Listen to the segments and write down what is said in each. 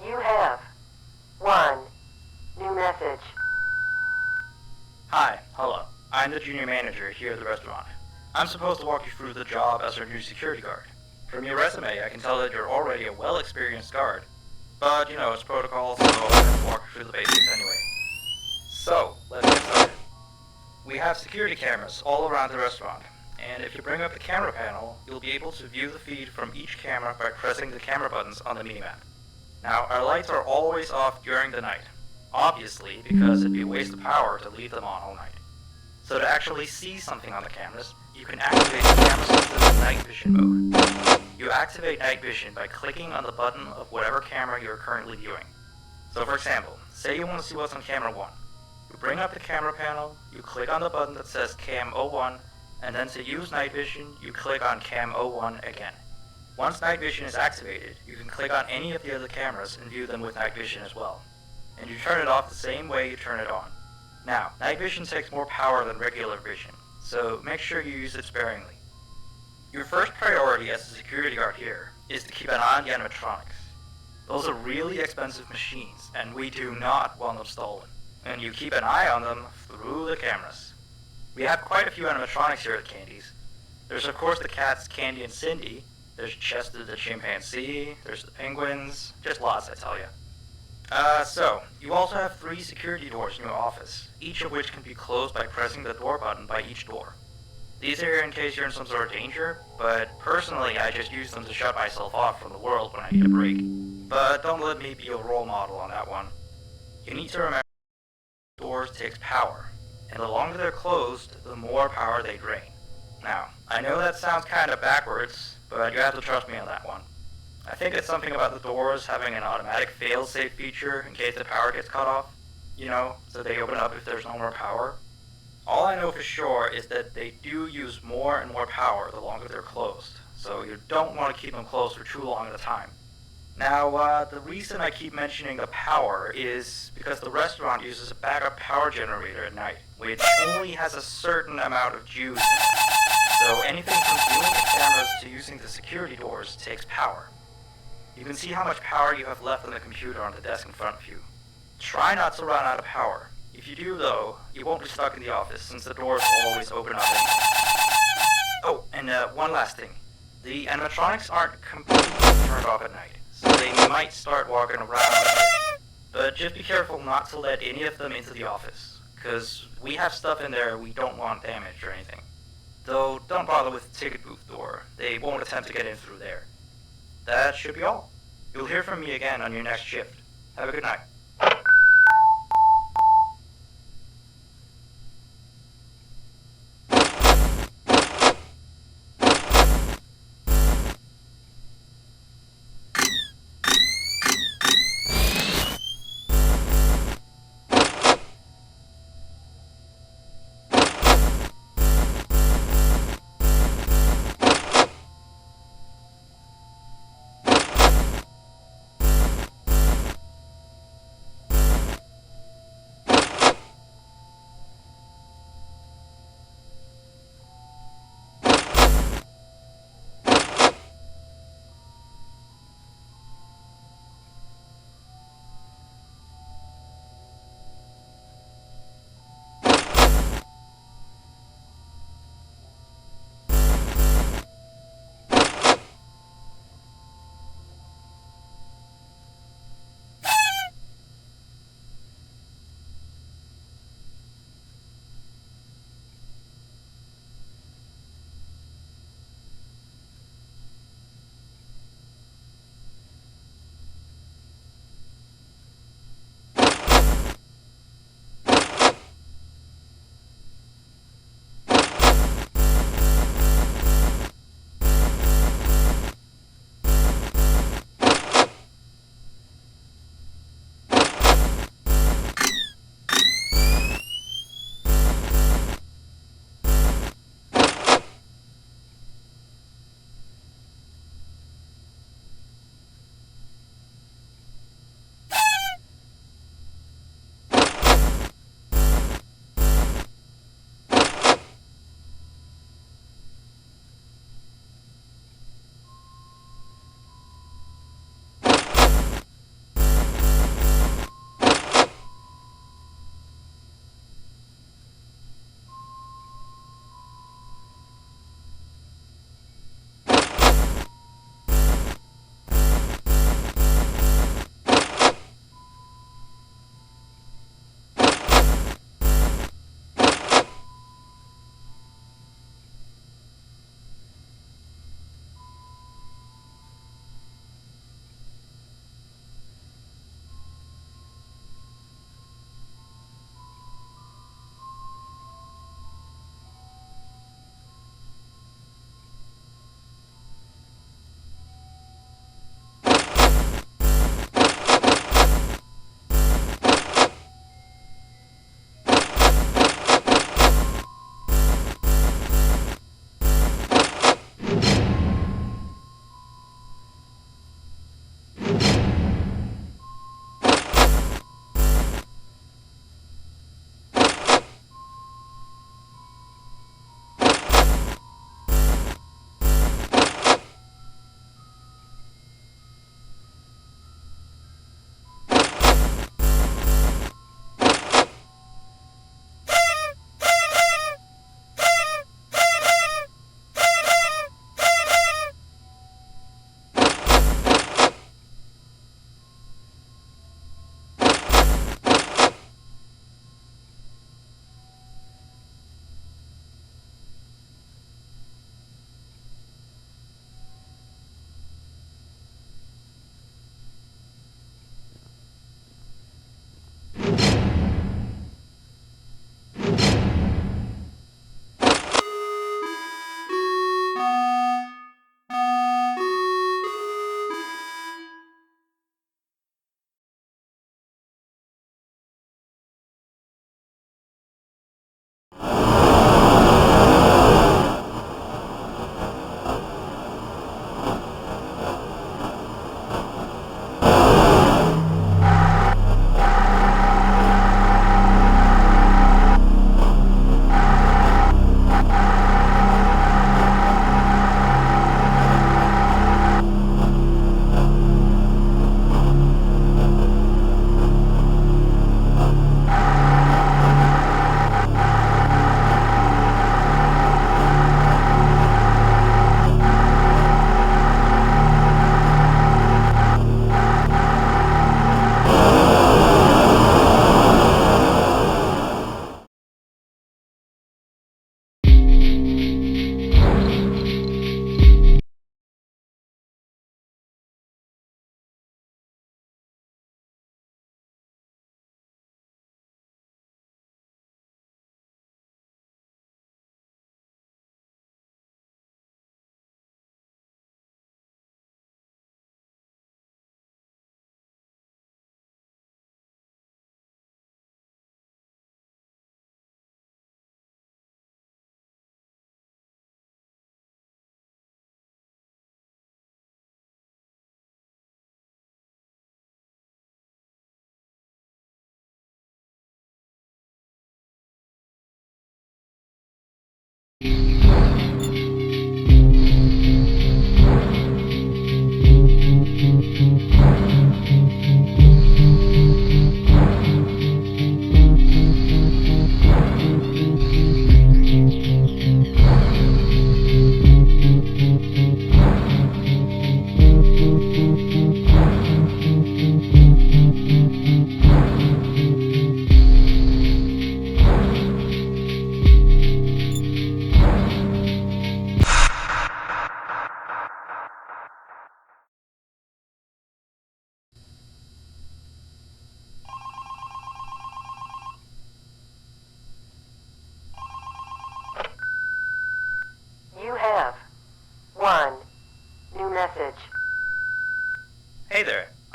You have one new message. Hi, hello. I'm the junior manager here at the restaurant. I'm supposed to walk you through the job as our new security guard. From your resume, I can tell that you're already a well-experienced guard. But, it's protocol, so I'm going to walk you through the basics anyway. So, let's get started. We have security cameras all around the restaurant, and if you bring up the camera panel, you'll be able to view the feed from each camera by pressing the camera buttons on the minimap. Now, our lights are always off during the night, obviously because it'd be a waste of power to leave them on all night. So to actually see something on the cameras, you can activate the camera system in night vision mode. You activate night vision by clicking on the button of whatever camera you're currently viewing. So for example, say you want to see what's on camera 1. You bring up the camera panel, you click on the button that says Cam 01, and then to use night vision, you click on Cam 01 again. Once night vision is activated, you can click on any of the other cameras and view them with night vision as well. And you turn it off the same way you turn it on. Now, night vision takes more power than regular vision, so make sure you use it sparingly. Your first priority as a security guard here is to keep an eye on the animatronics. Those are really expensive machines, and we do not want them stolen. And you keep an eye on them through the cameras. We have quite a few animatronics here at Candy's. There's of course the cats Candy and Cindy, there's Chester the chimpanzee, there's the penguins, just lots I tell you. So, you also have 3 security doors in your office, each of which can be closed by pressing the door button by each door. These are here in case you're in some sort of danger, but personally I just use them to shut myself off from the world when I need a break. But don't let me be a role model on that one. You need to remember doors takes power, and the longer they're closed, the more power they drain. Now, I know that sounds kind of backwards, but you have to trust me on that one. I think it's something about the doors having an automatic fail-safe feature in case the power gets cut off, so they open up if there's no more power. All I know for sure is that they do use more and more power the longer they're closed, so you don't want to keep them closed for too long at a time. Now, the reason I keep mentioning the power is because the restaurant uses a backup power generator at night, which only has a certain amount of juice in it. So anything from viewing the cameras to using the security doors takes power. You can see how much power you have left on the computer on the desk in front of you. Try not to run out of power. If you do, though, you won't be stuck in the office since the doors will always open up anyway. Oh, and one last thing. The animatronics aren't completely turned off at night, so they might start walking around a bit. But just be careful not to let any of them into the office, because we have stuff in there we don't want damaged or anything. Though don't bother with the ticket booth door. They won't attempt to get in through there. That should be all. You'll hear from me again on your next shift. Have a good night.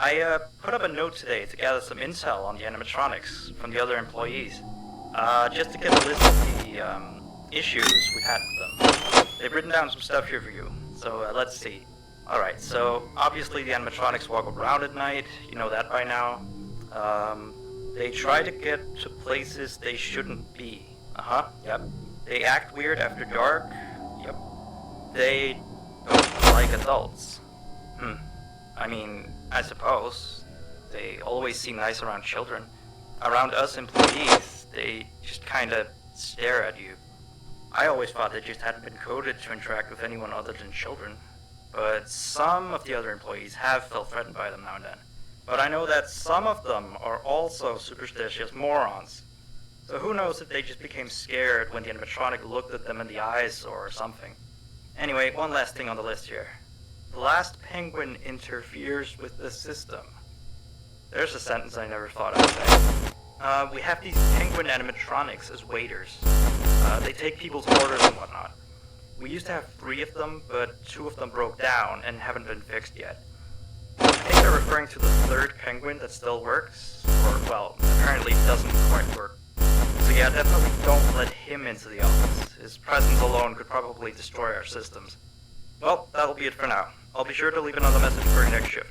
I put up a note today to gather some intel on the animatronics from the other employees. Just to get a list of the issues we've had with them. They've written down some stuff here for you. So let's see. Alright, so obviously the animatronics walk around at night. You know that by now. They try to get to places they shouldn't be. Yep. They act weird after dark. Yep. They don't like adults. I mean, I suppose. They always seem nice around children. Around us employees, they just kinda stare at you. I always thought they just hadn't been coded to interact with anyone other than children. But some of the other employees have felt threatened by them now and then. But I know that some of them are also superstitious morons. So who knows if they just became scared when the animatronic looked at them in the eyes or something. Anyway, one last thing on the list here. The last penguin interferes with the system. There's a sentence I never thought I'd say. We have these penguin animatronics as waiters. They take people's orders and whatnot. We used to have 3 of them, but 2 of them broke down and haven't been fixed yet. I think they're referring to the 3rd penguin that still works, or, well, apparently doesn't quite work. So yeah, definitely don't let him into the office. His presence alone could probably destroy our systems. Well, that'll be it for now. I'll be sure to leave another message for your next shift.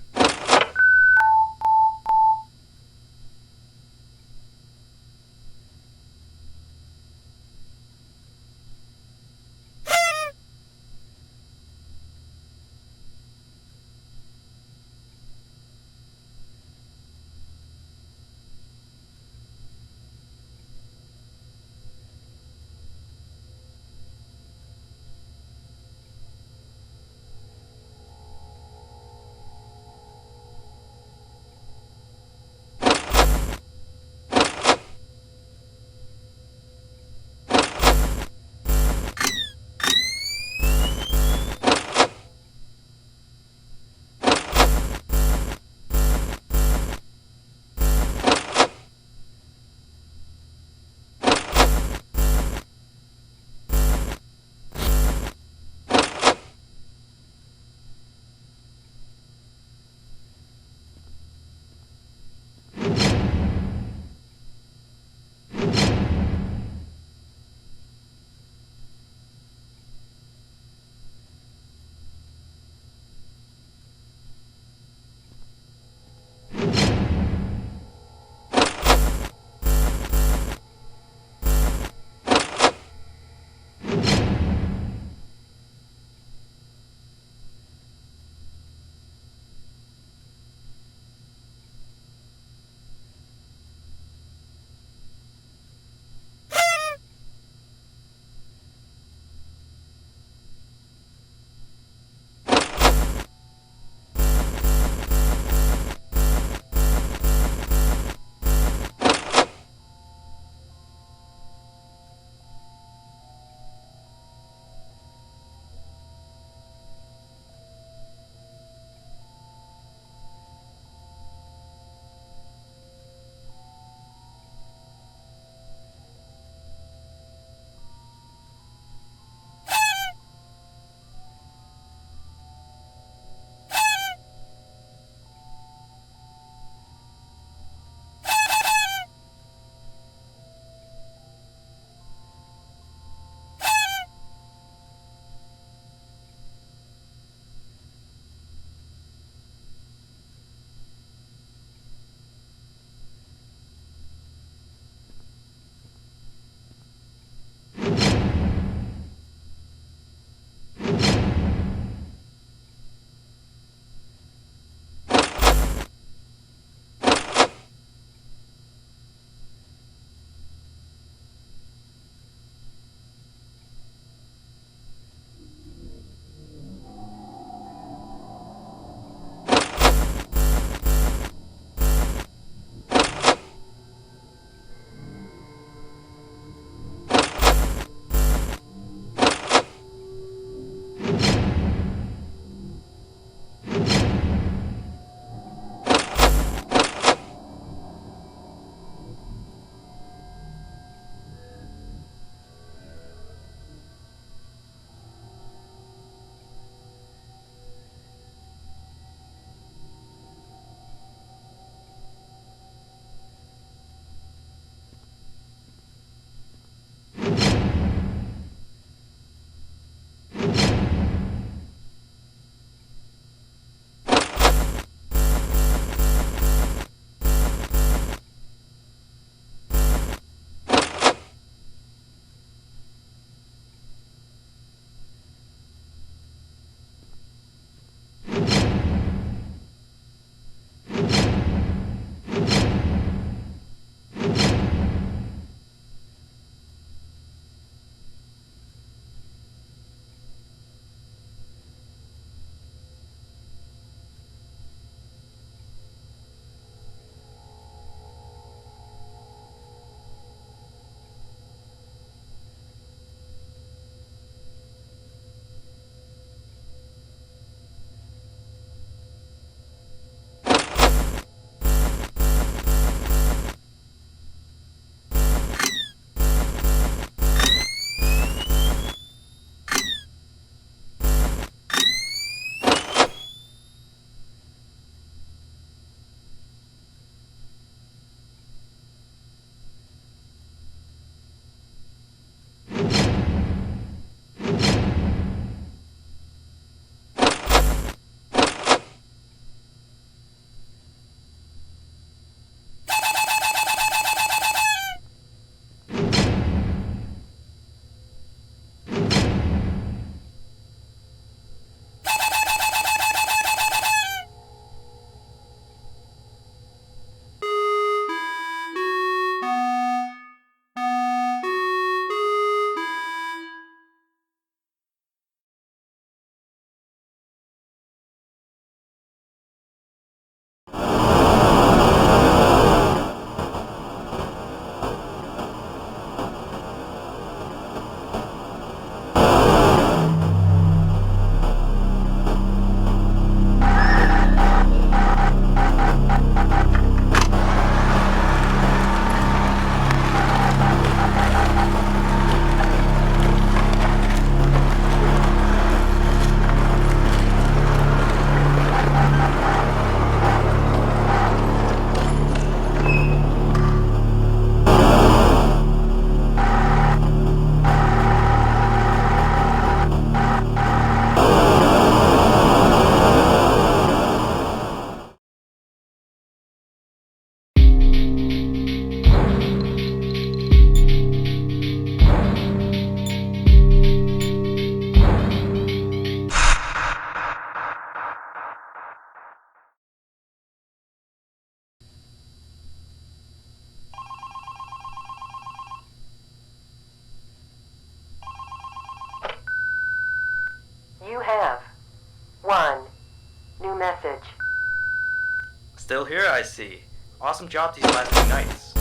Still here, I see. Awesome job these last 2 nights.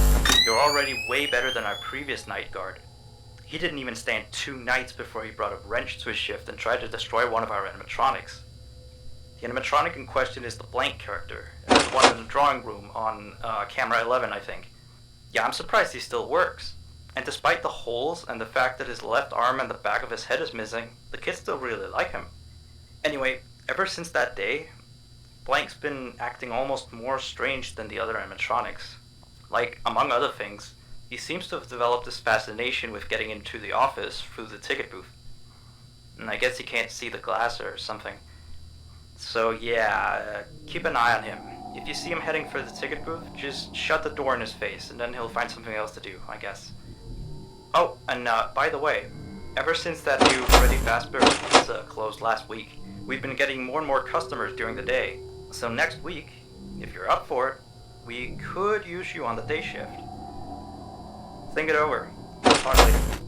You're already way better than our previous night guard. He didn't even stand 2 nights before he brought a wrench to his shift and tried to destroy one of our animatronics. The animatronic in question is the Blank character, the one in the drawing room on camera 11, I think. Yeah, I'm surprised he still works. And despite the holes and the fact that his left arm and the back of his head is missing, the kids still really like him. Anyway, ever since that day, Blank's been acting almost more strange than the other animatronics. Like, among other things, he seems to have developed this fascination with getting into the office through the ticket booth. And I guess he can't see the glass or something. So yeah, keep an eye on him. If you see him heading for the ticket booth, just shut the door in his face, and then he'll find something else to do, I guess. Oh, and by the way, ever since that new Freddy Fazbear's Pizza closed last week, we've been getting more and more customers during the day. So next week, if you're up for it, we could use you on the day shift. Think it over. Talk later.